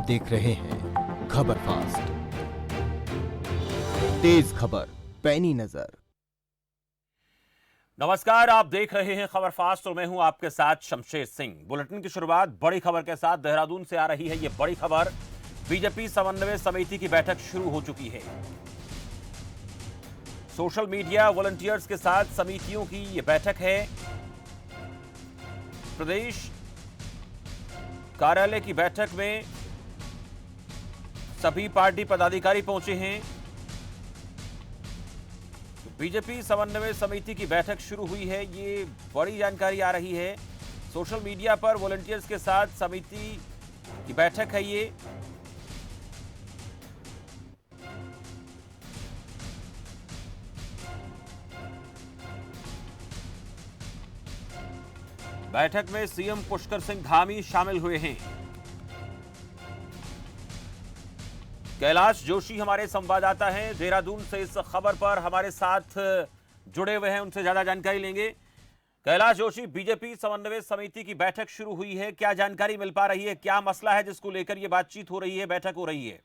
देख रहे हैं खबर फास्ट, तेज खबर पैनी नजर। नमस्कार, आप देख रहे हैं खबर फास्ट और मैं हूं आपके साथ शमशेर सिंह। बुलेटिन की शुरुआत बड़ी खबर के साथ देहरादून से आ रही है। यह बड़ी खबर, बीजेपी समन्वय समिति की बैठक शुरू हो चुकी है। सोशल मीडिया वॉलंटियर्स के साथ समितियों की यह बैठक है। प्रदेश कार्यालय की बैठक में सभी पार्टी पदाधिकारी पहुंचे हैं। बीजेपी समन्वय समिति की बैठक शुरू हुई है, ये बड़ी जानकारी आ रही है। सोशल मीडिया पर वॉलंटियर्स के साथ समिति की बैठक है ये। बैठक में सीएम पुष्कर सिंह धामी शामिल हुए हैं। कैलाश जोशी हमारे संवाददाता हैं देहरादून से, इस खबर पर हमारे साथ जुड़े हुए हैं, उनसे ज्यादा जानकारी लेंगे। कैलाश जोशी, बीजेपी समन्वय समिति की बैठक शुरू हुई है, क्या जानकारी मिल पा रही है, क्या मसला है जिसको लेकर यह बातचीत हो रही है, बैठक हो रही है?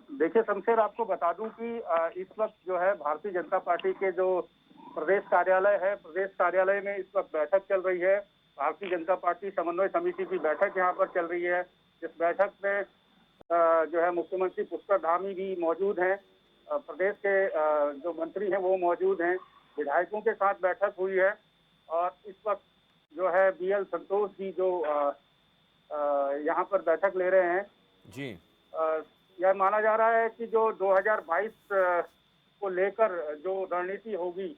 देखिए शमशेर, आपको बता दूं कि इस वक्त जो है भारतीय जनता पार्टी के जो प्रदेश कार्यालय है, प्रदेश कार्यालय में इस वक्त बैठक चल रही है। भारतीय जनता पार्टी समन्वय समिति की बैठक यहाँ पर चल रही है। इस बैठक में जो है मुख्यमंत्री पुष्कर धामी भी मौजूद हैं, प्रदेश के जो मंत्री हैं वो मौजूद हैं, विधायकों के साथ बैठक हुई है। और इस वक्त जो है बीएल संतोष जी जो यहाँ पर बैठक ले रहे हैं जी। यह माना जा रहा है कि जो 2022 को लेकर जो रणनीति होगी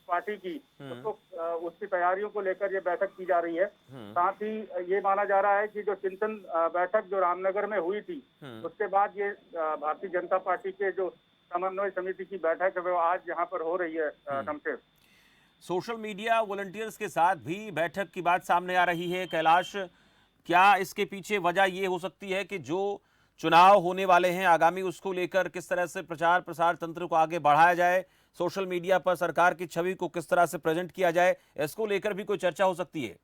पार्टी की, उसकी तैयारियों को लेकर ये बैठक की जा रही है। साथ ही ये माना जा रहा है कि जो चिंतन बैठक जो रामनगर में हुई थी, उसके बाद ये भारतीय जनता पार्टी के जो समन्वय समिति की बैठक है वो आज यहाँ पर हो रही है। शमशेर, सोशल मीडिया वॉलंटियर्स के साथ भी बैठक की बात सामने आ रही है। कैलाश, क्या इसके पीछे वजह ये हो सकती है कि जो चुनाव होने वाले हैं आगामी, उसको लेकर किस तरह से प्रचार प्रसार तंत्र को आगे बढ़ाया जाए, सोशल मीडिया पर सरकार की छवि को किस तरह से प्रेजेंट किया जाए, इसको लेकर भी कोई चर्चा हो सकती है?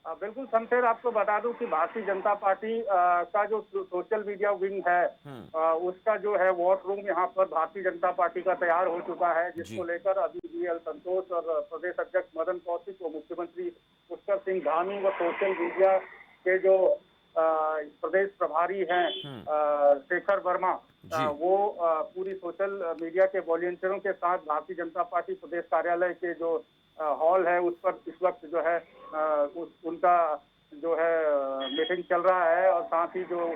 बिल्कुल शमशेर, आपको बता दूं कि भारतीय जनता पार्टी का जो सोशल मीडिया विंग है, उसका जो है वॉर रूम यहाँ पर भारतीय जनता पार्टी का तैयार हो चुका है, जिसको लेकर अभी बीएल संतोष और प्रदेश अध्यक्ष मदन कौशिक और मुख्यमंत्री पुष्कर सिंह धामी व सोशल मीडिया के जो प्रदेश प्रभारी हैं शेखर वर्मा, वो पूरी सोशल मीडिया के वॉलंटियरों के साथ भारतीय जनता पार्टी प्रदेश कार्यालय के जो हॉल है उस पर इस वक्त जो है उनका जो है मीटिंग चल रहा है। और साथ ही जो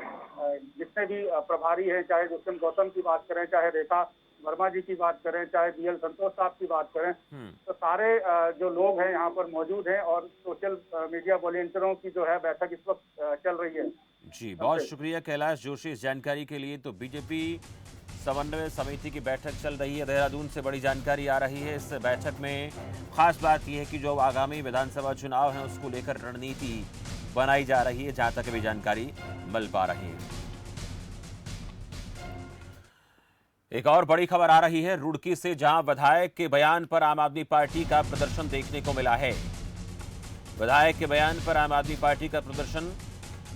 जितने भी प्रभारी हैं, चाहे दुष्यंत गौतम की बात करें, चाहे रेखा वर्मा जी की बात करें, चाहे बीएल संतोष साहब की बात करें, तो सारे जो लोग हैं यहाँ पर मौजूद हैं और सोशल मीडिया वॉलंटियरों की जो है बैठक इस वक्त चल रही है। जी, बहुत शुक्रिया कैलाश जोशी इस जानकारी के लिए। तो बीजेपी समन्वय समिति की बैठक चल रही है, देहरादून से बड़ी जानकारी आ रही है। इस बैठक में खास बात यह है कि जो आगामी विधानसभा चुनाव है उसको लेकर रणनीति बनाई जा रही है, जहां तक भी जानकारी मिल पा रही है। एक और बड़ी खबर आ रही है रुड़की से, जहां विधायक के बयान पर आम आदमी पार्टी का प्रदर्शन देखने को मिला है। विधायक के बयान पर आम आदमी पार्टी का प्रदर्शन।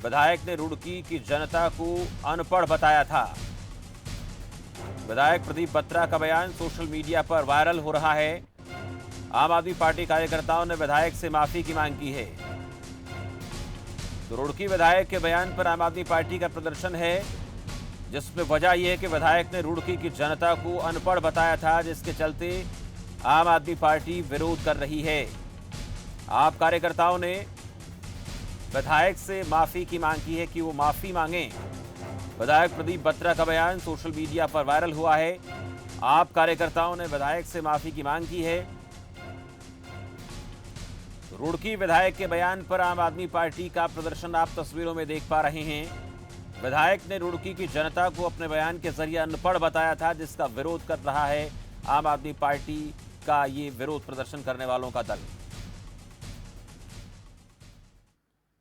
विधायक ने रुड़की की जनता को अनपढ़ बताया था। विधायक प्रदीप बत्रा का बयान सोशल मीडिया पर वायरल हो रहा है। आम आदमी पार्टी कार्यकर्ताओं ने विधायक से माफी की मांग की है। तो रुड़की विधायक के बयान पर आम आदमी पार्टी का प्रदर्शन है, जिसमें वजह यह है कि विधायक ने रुड़की की जनता को अनपढ़ बताया था, जिसके चलते आम आदमी पार्टी विरोध कर रही है। आप कार्यकर्ताओं ने विधायक से माफी की मांग की है कि वो माफी मांगें। विधायक प्रदीप बत्रा का बयान सोशल मीडिया पर वायरल हुआ है। आप कार्यकर्ताओं ने विधायक से माफी की मांग की है। रुड़की विधायक के बयान पर आम आदमी पार्टी का प्रदर्शन आप तस्वीरों में देख पा रहे हैं। विधायक ने रुड़की की जनता को अपने बयान के जरिए अनपढ़ बताया था, जिसका विरोध कर रहा है आम आदमी पार्टी का ये विरोध प्रदर्शन करने वालों का दल।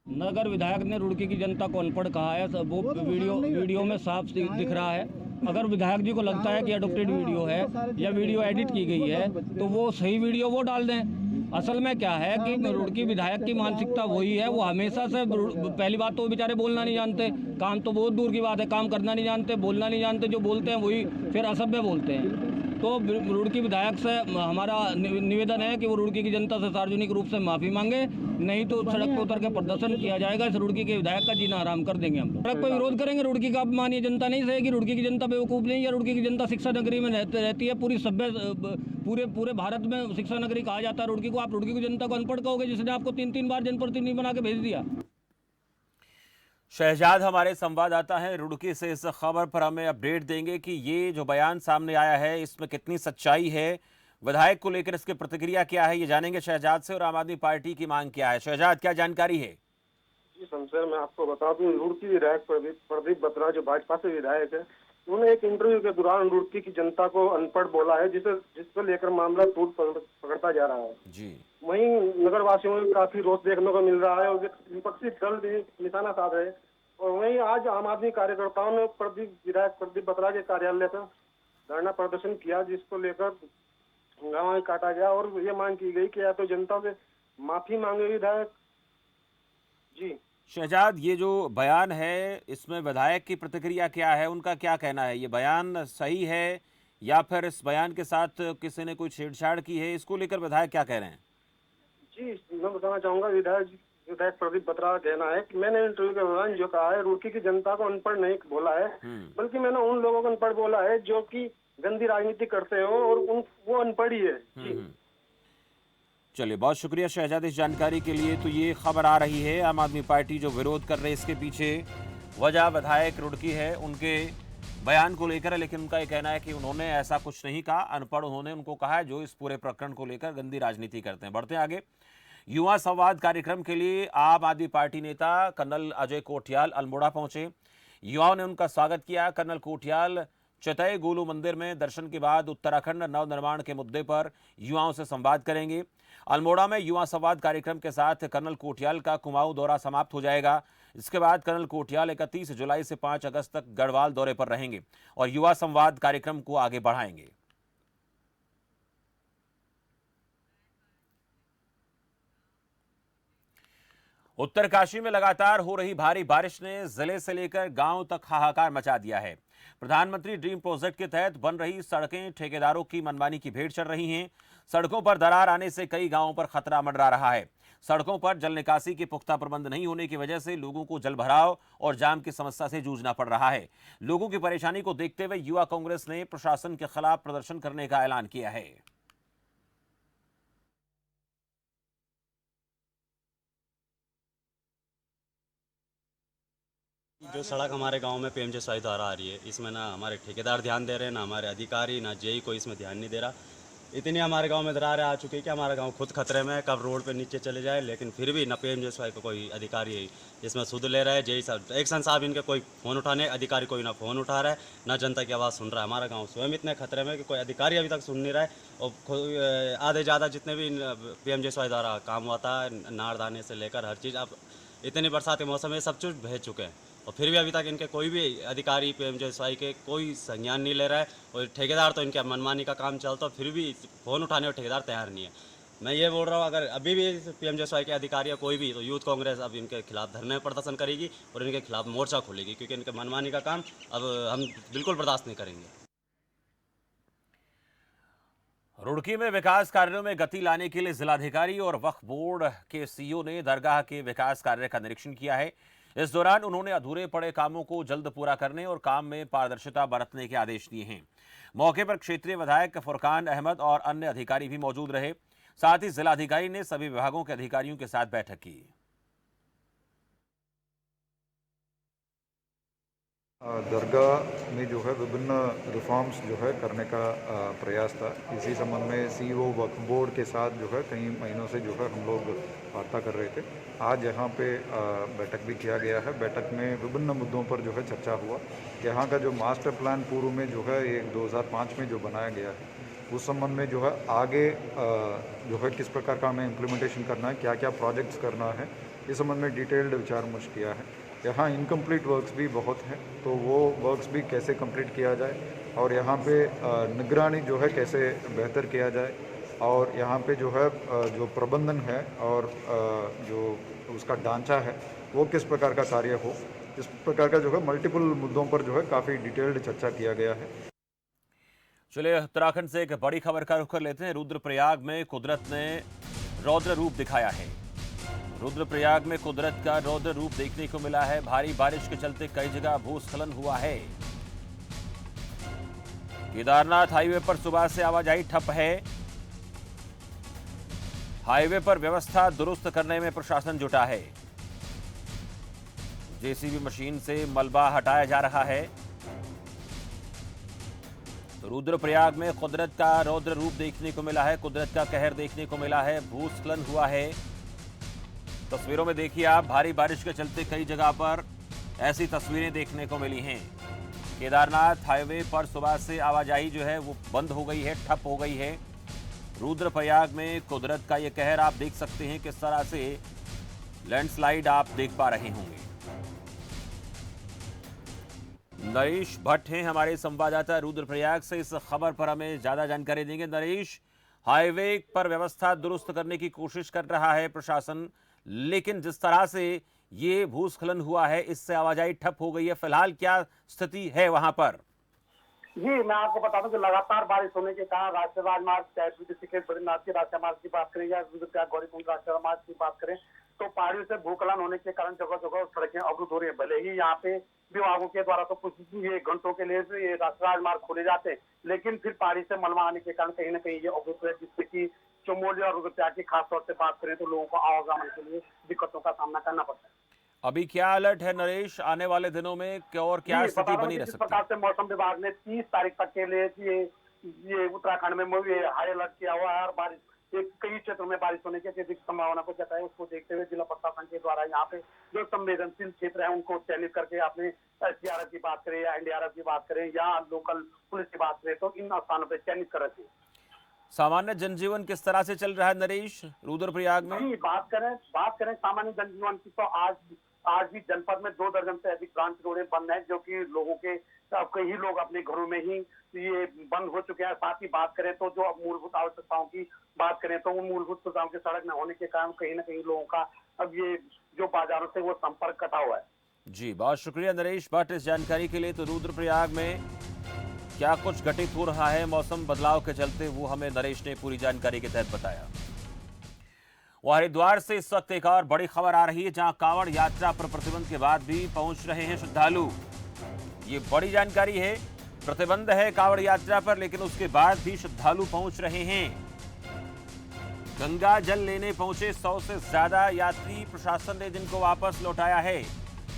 नगर विधायक ने रुड़की की जनता को अनपढ़ कहा है, वो वीडियो में साफ दिख रहा है। अगर विधायक जी को लगता है कि एडोप्टेड वीडियो है या वीडियो एडिट की गई है तो वो सही वीडियो वो डाल दें। असल में क्या है कि रुड़की विधायक की मानसिकता वही है, वो हमेशा से पहली बात तो वो बेचारे बोलना नहीं जानते, काम तो बहुत दूर की बात है, काम करना नहीं जानते, बोलना नहीं जानते, जो बोलते हैं वही फिर असभ्य बोलते हैं। तो रुड़की विधायक से हमारा निवेदन है कि वो रुड़की की जनता से सार्वजनिक रूप से माफ़ी मांगे, नहीं तो सड़क पर उतर के प्रदर्शन किया जाएगा। इस रुड़की के विधायक का जीना हराम कर देंगे हम। सड़क पर विरोध करेंगे। रुड़की का अपमानीय जनता नहीं सहेगी। रुड़की की जनता बेवकूफ़ नहीं है। रुड़की की जनता शिक्षा नगरी में रहती है। पूरी सभ्य पूरे भारत में शिक्षा नगरी कहा जाता है रुड़की को। आप रुड़की की जनता को अनपढ़ कहोगे जिसने आपको 3 बार जनप्रतिनिधि बना के भेज दिया। शहजाद हमारे संवाददाता हैं रुड़की से, इस खबर पर हमें अपडेट देंगे कि ये जो बयान सामने आया है इसमें कितनी सच्चाई है, विधायक को लेकर इसकी प्रतिक्रिया क्या है, ये जानेंगे शहजाद से। और आम आदमी पार्टी की मांग क्या है, शहजाद क्या जानकारी है? जी शमशेर, मैं आपको बता दूं, रुड़की विधायक प्रदीप बत्रा जो भाजपा से विधायक है, उन्होंने एक इंटरव्यू के दौरान रुड़की की जनता को अनपढ़ बोला है, जिसको लेकर मामला टूट पकड़ता जा रहा है जी। वहीं नगर वासियों में काफी रोष देखने को मिल रहा है और विपक्षी दल भी निशाना साध है। और वहीं आज आम आदमी कार्यकर्ताओं ने विधायक प्रदीप बत्रा के कार्यालय पर धरना प्रदर्शन किया, जिसको लेकर हंगामा काटा गया और ये मांग की गई कि या तो जनता से माफी मांगे विधायक जी। शहजाद, ये जो बयान है इसमें विधायक की प्रतिक्रिया क्या है, उनका क्या कहना है? ये बयान सही है या फिर इस बयान के साथ किसी ने कोई छेड़छाड़ की है, इसको लेकर विधायक क्या कह रहे हैं? जी मैं बताना चाहूंगा, विधायक प्रदीप बत्रा का कहना है कि मैंने इंटरव्यू के दौरान जो कहा है, रुड़की की जनता को अनपढ़ नहीं बोला है, बल्कि मैंने उन लोगों को अनपढ़ बोला है जो कि गंदी राजनीति करते हो और वो अनपढ़ ही है जी। चलिए, बहुत शुक्रिया शहजाद इस जानकारी के लिए। तो ये खबर आ रही है, आम आदमी पार्टी जो विरोध कर रहे हैं इसके पीछे वजह विधायक रुड़की है, उनके बयान को लेकर है। लेकिन उनका ये कहना है कि उन्होंने ऐसा कुछ नहीं कहा, अनपढ़ उन्होंने उनको कहा है जो इस पूरे प्रकरण को लेकर गंदी राजनीति करते हैं। बढ़ते आगे, युवा संवाद कार्यक्रम के लिए आम आदमी पार्टी नेता कर्नल अजय कोठियाल अल्मोड़ा पहुंचे। युवाओं ने उनका स्वागत किया। कर्नल कोठियाल चतय गोलू मंदिर में दर्शन के बाद उत्तराखंड नवनिर्माण के मुद्दे पर युवाओं से संवाद करेंगे। अल्मोड़ा में युवा संवाद कार्यक्रम के साथ कर्नल कोठियाल का कुमाऊं दौरा समाप्त हो जाएगा। इसके बाद कर्नल कोठियाल 31 जुलाई से 5 अगस्त तक गढ़वाल दौरे पर रहेंगे और युवा संवाद कार्यक्रम को आगे बढ़ाएंगे। उत्तरकाशी में लगातार हो रही भारी बारिश ने जिले से लेकर गांव तक हाहाकार मचा दिया है। प्रधानमंत्री ड्रीम प्रोजेक्ट के तहत बन रही सड़कें ठेकेदारों की मनमानी की भेंट चढ़ रही हैं। सड़कों पर दरार आने से कई गांवों पर खतरा मंडरा रहा है। सड़कों पर जल निकासी के पुख्ता प्रबंध नहीं होने की वजह से लोगों को जलभराव और जाम की समस्या से जूझना पड़ रहा है। लोगों की परेशानी को देखते हुए युवा कांग्रेस ने प्रशासन के खिलाफ प्रदर्शन करने का ऐलान किया है। जो सड़क हमारे गांव में पीएमजीएसवाई द्वारा आ रही है, इसमें ना हमारे ठेकेदार ध्यान दे रहे हैं, ना हमारे अधिकारी, ना जेई कोई इसमें ध्यान नहीं दे रहा। इतनी हमारे गांव में दरारें आ चुकी है कि हमारा गांव खुद खतरे में है, कब रोड पे नीचे चले जाए। लेकिन फिर भी ना पीएमजीएसवाई को कोई अधिकारी इसमें सुध ले रहा है। जेई साहब, एक्शन साहब इनके कोई फ़ोन उठाने, अधिकारी कोई ना फ़ोन उठा रहा है, ना जनता की आवाज़ सुन रहा है। हमारा गाँव स्वयं इतने खतरे में कि कोई अधिकारी अभी तक सुन नहीं रहा है। और आधे ज़्यादा जितने भी पीएमजीएसवाई द्वारा काम हुआ था, नारदाने से लेकर हर चीज़, अब इतनी बरसात के मौसम में सब कुछ भेज चुके हैं और फिर भी अभी तक इनके कोई भी अधिकारी पीएमजीएसवाई के कोई संज्ञान नहीं ले रहा है। और ठेकेदार तो इनके मनमानी का काम चलता है, फिर भी फ़ोन उठाने और ठेकेदार तैयार नहीं है। मैं ये बोल रहा हूँ, अगर अभी भी पीएमजीएसवाई के अधिकारी या कोई भी, तो यूथ कांग्रेस अब इनके खिलाफ धरने प्रदर्शन करेगी और इनके खिलाफ मोर्चा खोलेगी, क्योंकि इनके मनमानी का काम अब हम बिल्कुल बर्दाश्त नहीं करेंगे। रुड़की में विकास कार्यों में गति लाने के लिए जिलाधिकारी और वक्फ बोर्ड के सीईओ ने दरगाह के विकास कार्य का निरीक्षण किया है। इस दौरान उन्होंने अधूरे पड़े कामों को जल्द पूरा करने और काम में पारदर्शिता बरतने के आदेश दिए हैं। मौके पर क्षेत्रीय विधायक फुरकान अहमद और अन्य अधिकारी भी मौजूद रहे। साथ ही जिलाधिकारी ने सभी विभागों के अधिकारियों के साथ बैठक की। दरगाह में जो है विभिन्न रिफॉर्म्स जो है करने का प्रयास था। इसी संबंध में सीईओ वक्फ बोर्ड के साथ जो है कई महीनों से जो है हम लोग वार्ता कर रहे थे। आज यहाँ पे बैठक भी किया गया है। बैठक में विभिन्न मुद्दों पर जो है चर्चा हुआ। यहाँ का जो मास्टर प्लान पूर्व में जो है एक 2005 में जो बनाया गया है, उस संबंध में जो है आगे जो है किस प्रकार का हमें इम्प्लीमेंटेशन करना है, क्या क्या प्रोजेक्ट्स करना है, इस संबंध में डिटेल्ड विचार विमर्श किया है। यहाँ इनकम्प्लीट वर्क्स भी बहुत हैं, तो वो वर्क्स भी कैसे कंप्लीट किया जाए और यहाँ पे निगरानी जो है कैसे बेहतर किया जाए, और यहाँ पे जो है जो प्रबंधन है और जो उसका ढांचा है वो किस प्रकार का कार्य हो, इस प्रकार का जो है मल्टीपल मुद्दों पर जो है काफ़ी डिटेल्ड चर्चा किया गया है। चलिए उत्तराखंड से एक बड़ी खबर का रुख कर लेते हैं। रुद्रप्रयाग में कुदरत ने रौद्र रूप दिखाया है। रुद्रप्रयाग में कुदरत का रौद्र रूप देखने को मिला है। भारी बारिश के चलते कई जगह भूस्खलन हुआ है। केदारनाथ हाईवे पर सुबह से आवाजाही ठप है। हाईवे पर व्यवस्था दुरुस्त करने में प्रशासन जुटा है। जेसीबी मशीन से मलबा हटाया जा रहा है। तो रुद्रप्रयाग में कुदरत का रौद्र रूप देखने को मिला है। कुदरत का कहर देखने को मिला है। भूस्खलन हुआ है। तस्वीरों में देखिए आप, भारी बारिश के चलते कई जगह पर ऐसी तस्वीरें देखने को मिली हैं। केदारनाथ हाईवे पर सुबह से आवाजाही जो है वो बंद हो गई है, ठप हो गई है। रुद्रप्रयाग में कुदरत का ये कहर आप देख सकते हैं। किस तरह से लैंडस्लाइड आप देख पा रहे होंगे। नरेश भट्ट हैं हमारे संवाददाता रुद्रप्रयाग से। इस खबर पर हमें ज्यादा जानकारी देंगे। नरेश, हाईवे पर व्यवस्था दुरुस्त करने की कोशिश कर रहा है प्रशासन, लेकिन जिस तरह से ये भूस्खलन हुआ है इससे आवाजाही ठप हो गई है। फिलहाल क्या स्थिति है वहां पर? जी, मैं आपको बता दूं कि लगातार बारिश होने के कारण राष्ट्रीय राजमार्ग, चाहे ऋषिकेश बद्रीनाथ के राष्ट्रीय मार्ग की बात करें या रुद्रप्रयाग गौरीकुंड राष्ट्रीय मार्ग की बात करें, तो पहाड़ियों से भूस्खलन होने के कारण जगह जगह सड़कें अवरुद्ध हो रही है। भले ही यहाँ पे विभागों के द्वारा तो कुछ ये घंटों के लिए ये राष्ट्रीय राजमार्ग खोले जाते हैं, लेकिन फिर पहाड़ी से मलबा आने के कारण कहीं ना कहीं ये अवरुद्ध है, जिससे कि चमोली और रुद्रप्रयाग की खासतौर से बात करें तो लोगों को आवागमन के लिए दिक्कतों का सामना करना पड़ता है। अभी क्या अलर्ट है नरेश, आने वाले दिनों में और क्या स्थिति बनी रह जिस सकती है? प्रकार से मौसम विभाग ने 30 तारीख तक के लिए ये उत्तराखंड में हाई अलर्ट किया हुआ है और बारिश कई क्षेत्रों में बारिश होने की अधिक संभावना को जताया। उसको देखते हुए जिला प्रशासन के द्वारा यहाँ पे जो संवेदनशील क्षेत्र है उनको चयनित करके आपने एसडीआरएफ की बात करें या एनडीआरएफ की बात करें या लोकल पुलिस की बात करें तो इन स्थानों पर चयनित कर रहे थे। सामान्य जनजीवन किस तरह से चल रहा है नरेश रुद्रप्रयाग में? बात करें सामान्य जनजीवन की तो आज भी जनपद में 2 दर्जन से अधिक ब्रांच रोडें बंद हैं, जो कि लोगों के कई लोग अपने घरों में ही ये बंद हो चुके हैं। साथ ही बात करें तो जो मूलभूत आवश्यकताओं की बात करें तो उन मूलभूत सुविधाओं के सड़क न होने के कारण कहीं ना कहीं लोगों का अब ये जो बाजारों से वो संपर्क कटा हुआ है। जी, बहुत शुक्रिया नरेश भट्ट इस जानकारी के लिए। तो रुद्रप्रयाग में क्या कुछ घटित हो रहा है मौसम बदलाव के चलते, वो हमें नरेश ने पूरी जानकारी के तहत बताया। हरिद्वार से इस वक्त एक और बड़ी खबर आ रही है, जहां कांवड़ यात्रा पर प्रतिबंध के बाद भी पहुंच रहे हैं श्रद्धालु। ये बड़ी जानकारी है। प्रतिबंध है कांवड़ यात्रा पर, लेकिन उसके बाद भी श्रद्धालु पहुंच रहे हैं। गंगा जल लेने पहुंचे 100 से ज्यादा यात्री प्रशासन ने जिनको वापस लौटाया है।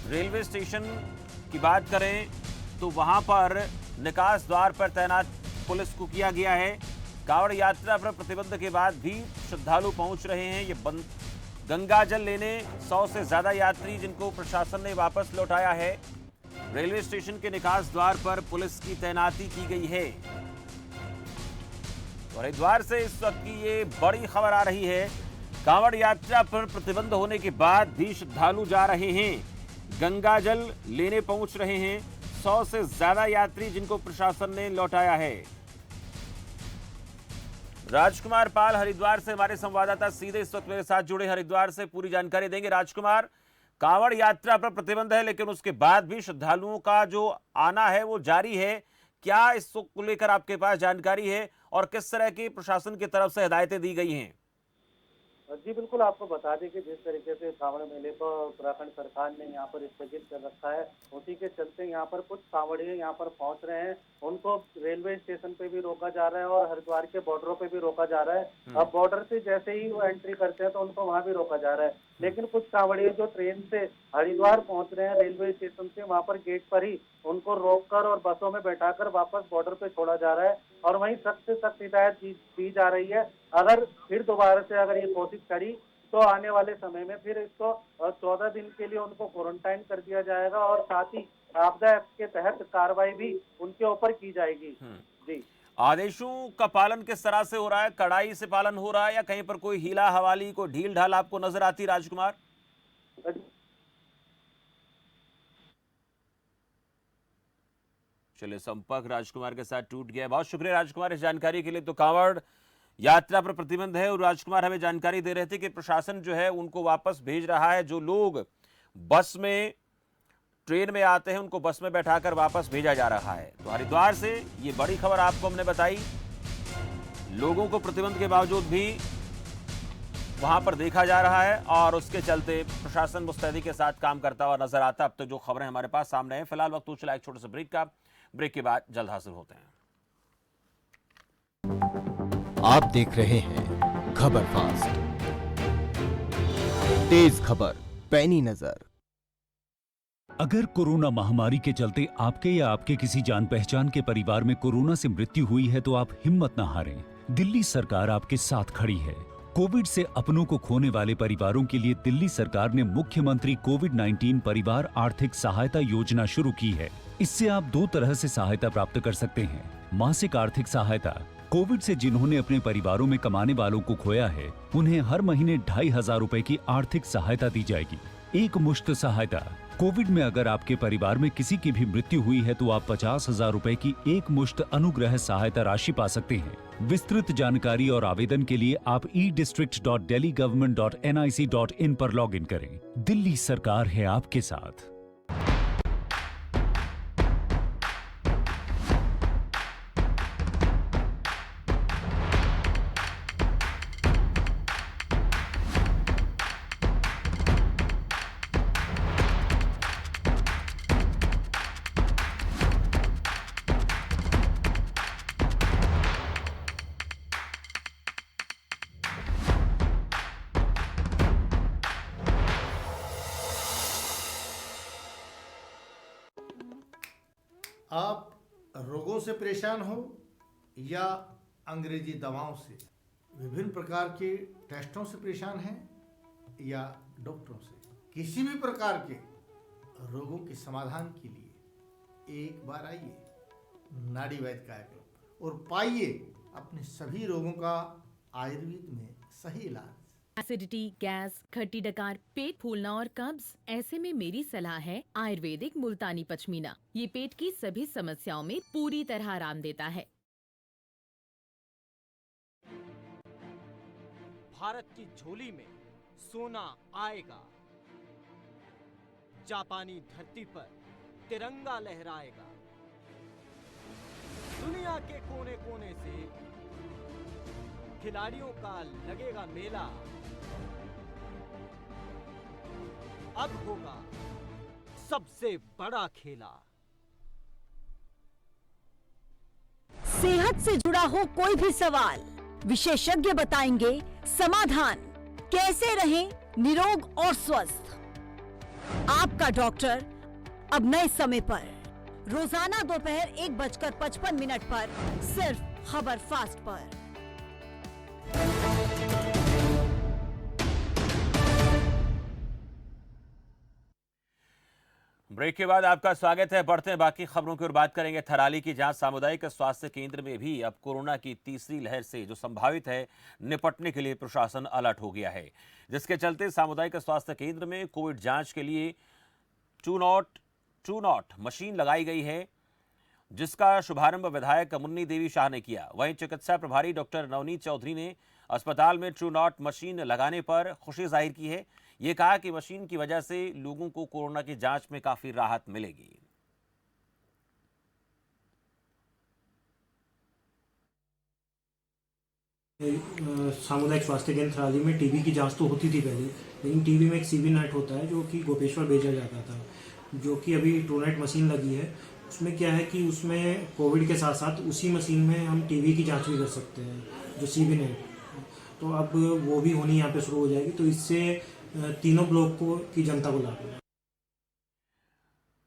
रेलवे स्टेशन की बात करें तो वहां पर निकास द्वार पर तैनात पुलिस को किया गया है। कांवड़ यात्रा पर प्रतिबंध के बाद भी श्रद्धालु पहुंच रहे हैं। ये गंगा जल लेने 100 से ज्यादा यात्री जिनको प्रशासन ने वापस लौटाया है। रेलवे स्टेशन के निकास द्वार पर पुलिस की तैनाती की गई है। हरिद्वार से इस वक्त की ये बड़ी खबर आ रही है। कांवड़ यात्रा पर प्रतिबंध होने के बाद भी श्रद्धालु जा रहे हैं, गंगा जल लेने पहुंच रहे हैं। 100 से ज्यादा यात्री जिनको प्रशासन ने लौटाया है। राजकुमार पाल हरिद्वार से हमारे संवाददाता सीधे इस वक्त मेरे साथ जुड़े, हरिद्वार से पूरी जानकारी देंगे। राजकुमार, कांवड़ यात्रा पर प्रतिबंध है लेकिन उसके बाद भी श्रद्धालुओं का जो आना है वो जारी है। क्या इसको लेकर आपके पास जानकारी है और किस तरह की प्रशासन की तरफ से हिदायतें दी गई हैं? जी बिल्कुल, आपको बता दें कि जिस तरीके से कांवड़ मेले को उत्तराखंड सरकार ने यहाँ पर स्थगित कर रखा है, उसी के चलते यहाँ पर कुछ कांवड़िए यहाँ पर पहुँच रहे हैं। उनको रेलवे स्टेशन पे भी रोका जा रहा है और हरिद्वार के बॉर्डरों पे भी रोका जा रहा है। अब बॉर्डर से जैसे ही वो एंट्री करते हैं तो उनको वहाँ भी रोका जा रहा है। लेकिन कुछ कांवड़िए जो ट्रेन से हरिद्वार पहुँच रहे हैं रेलवे स्टेशन से, वहाँ पर गेट पर ही उनको रोककर और बसों में बैठाकर वापस बॉर्डर पे छोड़ा जा रहा है। और वहीं सख्त से सख्त हिदायत दी जा रही है, अगर फिर दोबारा से अगर ये कोशिश करी तो आने वाले समय में फिर इसको 14 दिन के लिए उनको क्वारंटाइन कर दिया जाएगा और साथ ही आपदा एक्ट के तहत कार्रवाई भी उनके ऊपर की जाएगी। जी, आदेशों का पालन किस तरह से हो रहा है? कड़ाई से पालन हो रहा है या कहीं पर कोई हीला हवाली, कोई ढील ढाल आपको नजर आती? राजकुमार, चलिए संपर्क राजकुमार के साथ टूट गया। बहुत शुक्रिया राजकुमार इस जानकारी के लिए। तो कांवड़ यात्रा पर प्रतिबंध है। और राजकुमार हमें जानकारी दे रहे थे कि प्रशासन जो है उनको वापस भेज रहा है। जो लोग बस में, ट्रेन में आते हैं उनको बस में बैठाकर वापस भेजा जा रहा है। तो हरिद्वार से ये बड़ी खबर आपको हमने बताई। लोगों को प्रतिबंध के बावजूद भी वहां पर देखा जा रहा है और उसके चलते प्रशासन मुस्तैदी के साथ काम करता हुआ नजर आता। अब तक जो खबरें हमारे पास सामने हैं, फिलहाल वक्त हो चला एक छोटे से ब्रेक का। ब्रेक के बाद जल्द हाजिर होते हैं। आप देख रहे हैं खबर फास्ट, तेज खबर, पैनी नजर। अगर कोरोना महामारी के चलते आपके या आपके किसी जान पहचान के परिवार में कोरोना से मृत्यु हुई है तो आप हिम्मत न हारें। दिल्ली सरकार आपके साथ खड़ी है। कोविड से अपनों को खोने वाले परिवारों के लिए दिल्ली सरकार ने मुख्यमंत्री कोविड-19 परिवार आर्थिक सहायता योजना शुरू की है। इससे आप 2 तरह से सहायता प्राप्त कर सकते हैं। मासिक आर्थिक सहायता। कोविड से जिन्होंने अपने परिवारों में कमाने वालों को खोया है उन्हें हर महीने 2,500 रुपए की आर्थिक सहायता दी जाएगी। एक मुश्त सहायता। कोविड में अगर आपके परिवार में किसी की भी मृत्यु हुई है तो आप 50,000 रुपए की एक मुश्त अनुग्रह सहायता राशि पा सकते हैं। विस्तृत जानकारी और आवेदन के लिए आप e-district.delhigovernment.nic.in पर लॉगिन करें। दिल्ली सरकार है आपके साथ। आप रोगों से परेशान हो या अंग्रेजी दवाओं से, विभिन्न प्रकार के टेस्टों से परेशान हैं या डॉक्टरों से, किसी भी प्रकार के रोगों के समाधान के लिए एक बार आइए नाड़ी वैद्य कायाकल्प और पाइए अपने सभी रोगों का आयुर्वेद में सही इलाज। एसिडिटी, गैस, खट्टी डकार, पेट फूलना और कब्ज, ऐसे में मेरी सलाह है आयुर्वेदिक मुल्तानी पचमीना। ये पेट की सभी समस्याओं में पूरी तरह आराम देता है। भारत की झोली में सोना आएगा, जापानी धरती पर तिरंगा लहराएगा, दुनिया के कोने कोने से खिलाड़ियों का लगेगा मेला। अब होगा सबसे बड़ा खेला। सेहत से जुड़ा हो कोई भी सवाल, विशेषज्ञ बताएंगे समाधान। कैसे रहें निरोग और स्वस्थ। आपका डॉक्टर अब नए समय पर, रोजाना दोपहर 1:55 पर, सिर्फ खबर फास्ट पर। ब्रेक के बाद आपका स्वागत है। बढ़ते हैं बाकी खबरों की ओर, बात करेंगे थराली की जहां सामुदायिक स्वास्थ्य केंद्र में भी अब कोरोना की तीसरी लहर से जो संभावित है निपटने के लिए प्रशासन अलर्ट हो गया है, जिसके चलते सामुदायिक स्वास्थ्य केंद्र में कोविड जांच के लिए ट्रू नॉट मशीन लगाई गई है, जिसका शुभारंभ विधायक मुन्नी देवी शाह ने किया। वहीं चिकित्सा प्रभारी डॉक्टर नवनीत चौधरी ने अस्पताल में ट्रू नॉट मशीन लगाने पर खुशी जाहिर की है। ये कहा कि मशीन की वजह से लोगों को कोरोना की जांच में काफी राहत मिलेगी। सामुदायिक स्वास्थ्य केंद्र थराली में टीबी की जांच तो होती थी पहले, लेकिन टीबी में एक सीबी नेट होता है जो कि गोपेश्वर भेजा जाता था, जो कि अभी ट्रू नेट मशीन लगी है। उसमें क्या है कि उसमें कोविड के साथ साथ उसी मशीन में हम टीबी की जांच भी कर सकते हैं, जो सीबी नेट, तो अब वो भी होनी यहाँ पे शुरू हो जाएगी। तो इससे तीनों ब्लॉक की जनता को लाभ होगा।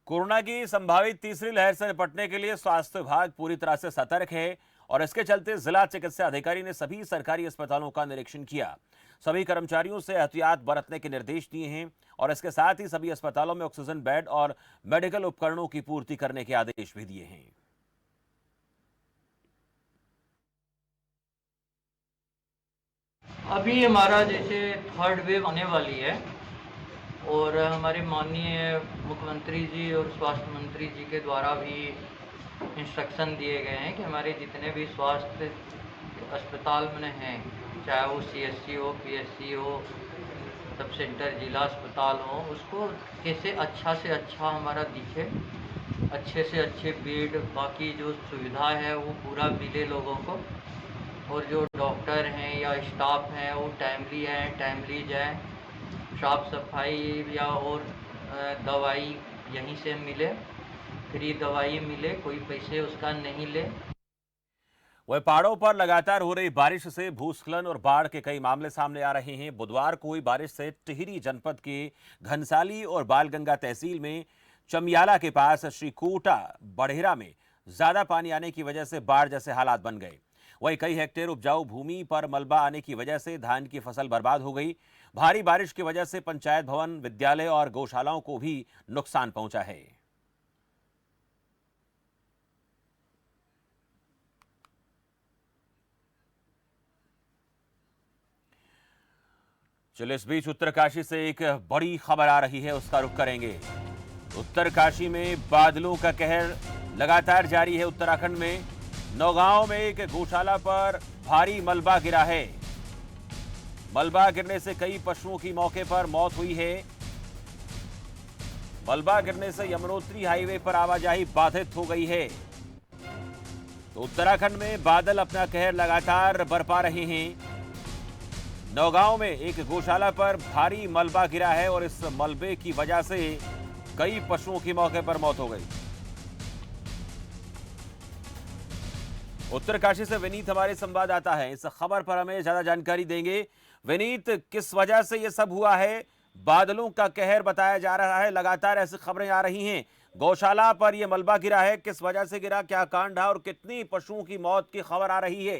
कोरोना की संभावित तीसरी लहर से निपटने के लिए स्वास्थ्य विभाग पूरी तरह से सतर्क है और इसके चलते जिला चिकित्सा अधिकारी ने सभी सरकारी अस्पतालों का निरीक्षण किया। सभी कर्मचारियों से एहतियात बरतने के निर्देश दिए हैं और इसके साथ ही सभी अस्पतालों में ऑक्सीजन बेड और मेडिकल उपकरणों की पूर्ति करने के आदेश भी दिए हैं। अभी हमारा जैसे थर्ड वेव आने वाली है और हमारे माननीय मुख्यमंत्री जी और स्वास्थ्य मंत्री जी के द्वारा भी इंस्ट्रक्शन दिए गए हैं कि हमारे जितने भी स्वास्थ्य अस्पताल में हैं, चाहे वो CSC हो, PSC हो, सब सेंटर जिला अस्पताल हो, उसको कैसे अच्छा से अच्छा हमारा दिखे, अच्छे से अच्छे बेड, बाकी जो सुविधा है वो पूरा मिले लोगों को, और जो डॉक्टर हैं या स्टाफ हैं वो टाइमली हैं, टाइमली जाएं, साफ सफाई या और दवाई यहीं से मिले, फ्री दवाई मिले, कोई पैसे उसका नहीं ले। वह पहाड़ों पर लगातार हो रही बारिश से भूस्खलन और बाढ़ के कई मामले सामने आ रहे हैं। बुधवार को हुई बारिश से टिहरी जनपद के घनसाली और बालगंगा तहसील में चमियाला के पास श्रीकोटा बड़ेरा में ज्यादा पानी आने की वजह से बाढ़ जैसे हालात बन गए। वहीं कई हेक्टेयर उपजाऊ भूमि पर मलबा आने की वजह से धान की फसल बर्बाद हो गई। भारी बारिश की वजह से पंचायत भवन, विद्यालय और गौशालाओं को भी नुकसान पहुंचा है। चलिए, इस बीच उत्तरकाशी से एक बड़ी खबर आ रही है, उसका रुख करेंगे। उत्तरकाशी में बादलों का कहर लगातार जारी है। उत्तराखंड में नौगांव में एक गौशाला पर भारी मलबा गिरा है। मलबा गिरने से कई पशुओं की मौके पर मौत हुई है। मलबा गिरने से यमुनोत्री हाईवे पर आवाजाही बाधित हो गई है। तो उत्तराखंड में बादल अपना कहर लगातार बरपा रहे हैं। नौगांव में एक गौशाला पर भारी मलबा गिरा है और इस मलबे की वजह से कई पशुओं की मौके पर मौत हो गई। उत्तरकाशी से विनीत हमारे संवाददाता हैं, इस खबर पर हमें ज्यादा जानकारी देंगे। विनीत, किस वजह से यह सब हुआ है? बादलों का कहर बताया जा रहा है, लगातार ऐसी खबरें आ रही हैं। गौशाला पर यह मलबा गिरा है, किस वजह से गिरा, क्या कांड है और कितनी पशुओं की मौत की खबर आ रही है?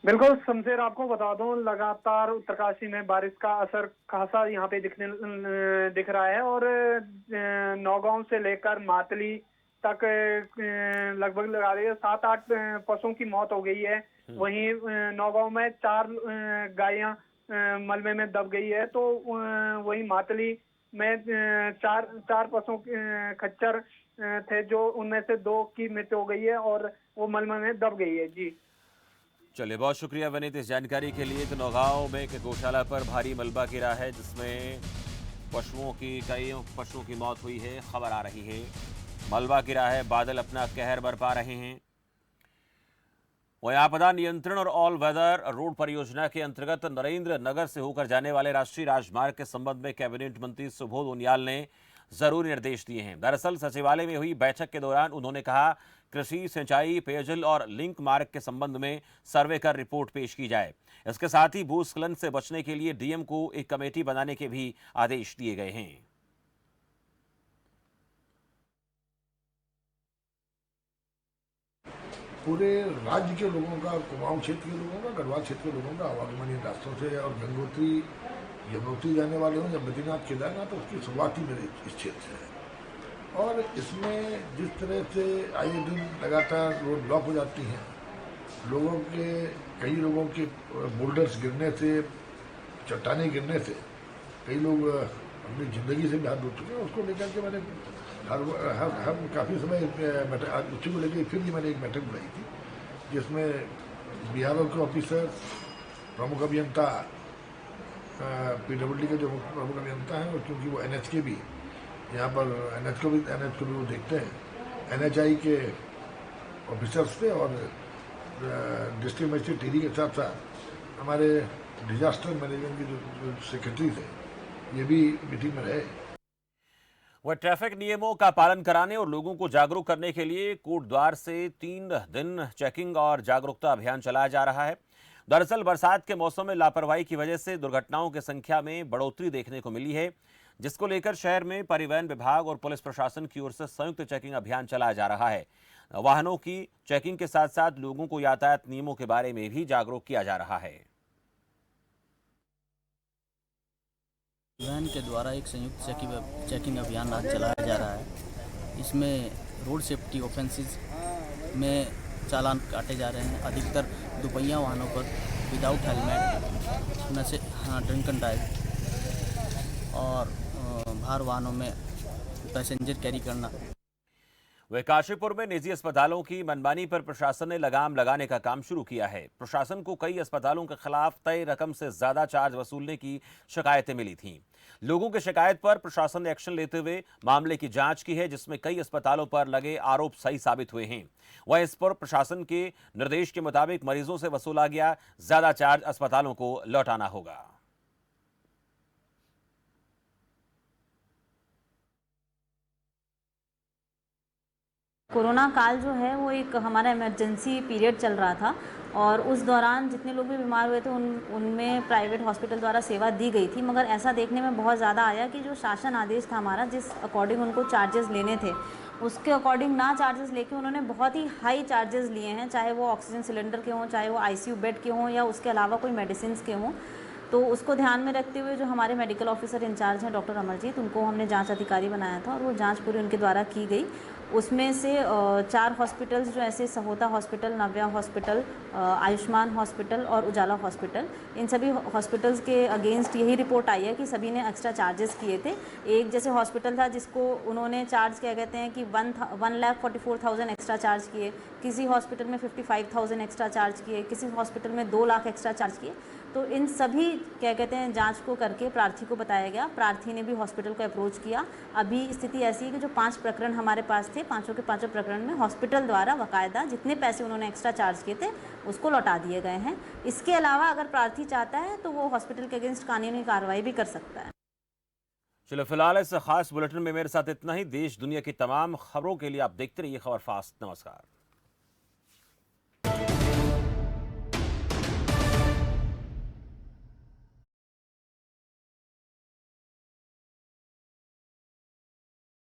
बिल्कुल शमशेर, आपको बता दूं, लगातार उत्तरकाशी में बारिश का असर खासा यहाँ पे दिख रहा है और नौगांव से लेकर मातली तक लगभग लगा रही है 7-8 पशुओं की मौत हो गई है। वहीं नौगांव में 4 गायें मलबे में दब गई है, तो वहीं मातली में चार पशुओं खच्चर थे, जो उनमें से 2 की मृत्यु हो गई है और वो मलबे में दब गई है। जी चलिए, बहुत शुक्रिया विनीत इस जानकारी के लिए। तो नौगांव में एक गौशाला पर भारी मलबा गिरा है, जिसमें कई पशुओं की मौत हुई है, खबर आ रही है। मलबा गिरा है, बादल अपना कहर बरपा रहे हैं। वहीं आपदा नियंत्रण और ऑल वेदर रोड परियोजना के अंतर्गत नरेंद्र नगर से होकर जाने वाले राष्ट्रीय राजमार्ग के संबंध में कैबिनेट मंत्री सुबोध उनियाल ने जरूरी निर्देश दिए हैं। दरअसल सचिवालय में हुई बैठक के दौरान उन्होंने कहा, कृषि, सिंचाई, पेयजल और लिंक मार्ग के संबंध में सर्वे कर रिपोर्ट पेश की जाए। इसके साथ ही भूस्खलन से बचने के लिए डीएम को एक कमेटी बनाने के भी आदेश दिए गए हैं। पूरे राज्य के लोगों का, कुमाऊं क्षेत्र के लोगों का, गढ़वाल क्षेत्र के लोगों का आवागमन इन रास्तों से और गंगोत्री यमुनोत्री जाने वाले हों या बद्रीनाथ केदारनाथ, तो उसकी शुरुआत ही मेरे इस क्षेत्र से है। और इसमें जिस तरह से आए दिन लगातार रोड ब्लॉक हो जाती हैं, कई लोगों के बोल्डर्स गिरने से, चट्टानें गिरने से कई लोग अपनी ज़िंदगी से भी हाथ धो चुके हैं। उसको लेकर के मैंने हम काफ़ी समय उसी को लेकर फिर ये मैंने एक बैठक बुलाई थी, जिसमें बीआरओ के ऑफिसर, प्रमुख अभियंता, PWD के जो प्रमुख अभियंता हैं, और क्योंकि वो NH के भी यहाँ पर NH को भी वो देखते हैं, NHI के ऑफिसर्स थे और डिस्ट्रिक्ट मजिस्ट्रेट टिहरी के साथ साथ हमारे डिजास्टर मैनेजमेंट के जो सेक्रेटरी थे, ये भी मीटिंग में रहे। वह ट्रैफिक नियमों का पालन कराने और लोगों को जागरूक करने के लिए कोटद्वार से 3 दिन चेकिंग और जागरूकता अभियान चलाया जा रहा है। दरअसल बरसात के मौसम में लापरवाही की वजह से दुर्घटनाओं की संख्या में बढ़ोतरी देखने को मिली है, जिसको लेकर शहर में परिवहन विभाग और पुलिस प्रशासन की ओर से संयुक्त चेकिंग अभियान चलाया जा रहा है। वाहनों की चेकिंग के साथ साथ लोगों को यातायात नियमों के बारे में भी जागरूक किया जा रहा है। परिवहन के द्वारा एक संयुक्त चेकिंग अभियान आज चलाया जा रहा है। इसमें रोड सेफ्टी ऑफेंसेस में चालान काटे जा रहे हैं। अधिकतर दुपहिया वाहनों पर without helmet, drink and drive और भार वाहनों में पैसेंजर कैरी करना। वह काशीपुर में निजी अस्पतालों की मनमानी पर प्रशासन ने लगाम लगाने का काम शुरू किया है। प्रशासन को कई अस्पतालों के खिलाफ तय रकम से ज्यादा चार्ज वसूलने की शिकायतें मिली थीं। लोगों की शिकायत पर प्रशासन ने एक्शन लेते हुए मामले की जांच की है, जिसमें कई अस्पतालों पर लगे आरोप सही साबित हुए हैं। वह इस पर प्रशासन के निर्देश के मुताबिक मरीजों से वसूला गया ज्यादा चार्ज अस्पतालों को लौटाना होगा। कोरोना काल जो है वो एक हमारा इमरजेंसी पीरियड चल रहा था और उस दौरान जितने लोग भी बीमार हुए थे उनमें प्राइवेट हॉस्पिटल द्वारा सेवा दी गई थी, मगर ऐसा देखने में बहुत ज़्यादा आया कि जो शासन आदेश था हमारा, जिस अकॉर्डिंग उनको चार्जेस लेने थे उसके अकॉर्डिंग ना चार्जेस लेके उन्होंने बहुत ही हाई चार्जेस लिए हैं, चाहे वो ऑक्सीजन सिलेंडर के हों, चाहे वो आईसीयू बेड के हों या उसके अलावा कोई मेडिसिन के हों। तो उसको ध्यान में रखते हुए जो हमारे मेडिकल ऑफिसर इंचार्ज हैं डॉक्टर अमरजीत, उनको हमने जांच अधिकारी बनाया था और वो जांच पूरी उनके द्वारा की गई। उसमें से 4 हॉस्पिटल्स जो ऐसे सहोता हॉस्पिटल, नव्या हॉस्पिटल, आयुष्मान हॉस्पिटल और उजाला हॉस्पिटल, इन सभी हॉस्पिटल्स के अगेंस्ट यही रिपोर्ट आई है कि सभी ने एक्स्ट्रा चार्जेस किए थे। एक जैसे हॉस्पिटल था जिसको उन्होंने चार्ज क्या कहते हैं कि 1,44,000 एक्स्ट्रा चार्ज किए, किसी हॉस्पिटल में 55,000 एक्स्ट्रा चार्ज किए, किसी हॉस्पिटल में 2 लाख एक्स्ट्रा चार्ज किए। तो इन सभी क्या कहते हैं जांच को करके प्रार्थी को बताया गया। प्रार्थी ने भी हॉस्पिटल को अप्रोच किया। अभी स्थिति ऐसी है कि जो 5 प्रकरण हमारे पास थे, पांचों के पांचों प्रकरण में हॉस्पिटल द्वारा बाकायदा जितने पैसे उन्होंने एक्स्ट्रा चार्ज किए थे उसको लौटा दिए गए हैं। इसके अलावा अगर प्रार्थी चाहता है तो वो हॉस्पिटल के अगेंस्ट कानूनी कार्रवाई भी कर सकता है। चलो फिलहाल इस खास बुलेटिन में मेरे साथ इतना ही। देश दुनिया की तमाम खबरों के लिए आप देखते रहिए खबर फास्ट। नमस्कार।